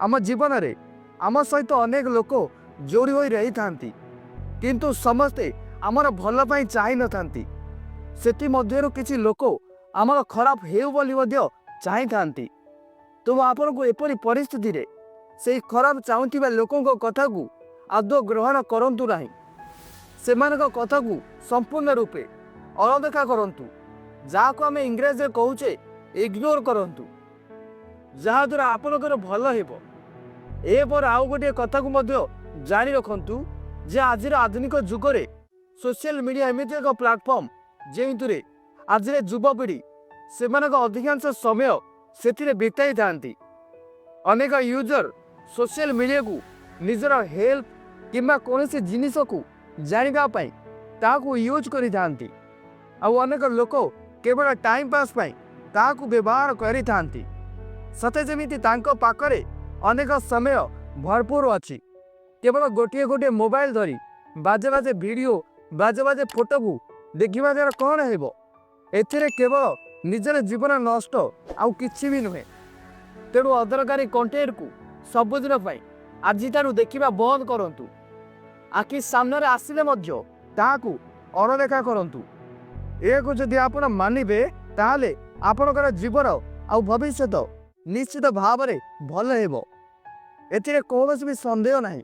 आम जीवन में आम सहित अनेक लोक जोड़ी हो रही था किंतु समस्ते आमर भल पाई चाह न था से लोक आमर खराब हो चाही था। तो आपन को एपरी परिस्थिति रे से खराब चाहूबा लोकों कथा को आदौ ग्रहण करंतु नाही। सेमानक कथा को संपूर्ण रूपे अणदेखा करंतु, जहाँ को आम इंग्रेजी में कहूचे इग्नोर करंतु, जहाँ द्वारा आपनकर भल हेबो। ए पर आउ गोटे कथा को मध्य जारी रखंतु जे आज आधुनिक जुग रे सोशल मीडिया एमती एक प्लाटफर्म जे आज युवपीढ़ी से अधिकांश समय से बिताई था। अनेक यूजर सोशल मीडिया को निजर हेल्प किंबा कौन सी जिनिस को जानापी ताकू यूज करी थांती। अनेक लोक केवल टाइम पास पाई ताकू व्यवहार करी थांती। सते जमिति तांको पाखरे अनेक समय भरपूर अच्छी, केवल गोटे गोटे मोबाइल धरी बाजे बाजे वीडियो बाजे बाजे फोटो को देखा द्वारा कौन हेबो, एथिरे केवल निजर जीवन नष्ट आउ किछि भी नुहे। तेणु अदरकारी कंटेंट को सबुदिन आज देखा बंद करंतु। आखि सामने आसिले मध्य ताकू अणदेखा करंतु। एक जदि आपण मानिबे ताले आपणकर जीवन आउ भविष्य निश्चित भाव में भल हेबो, एथिरे कौन भी संदेह नहीं।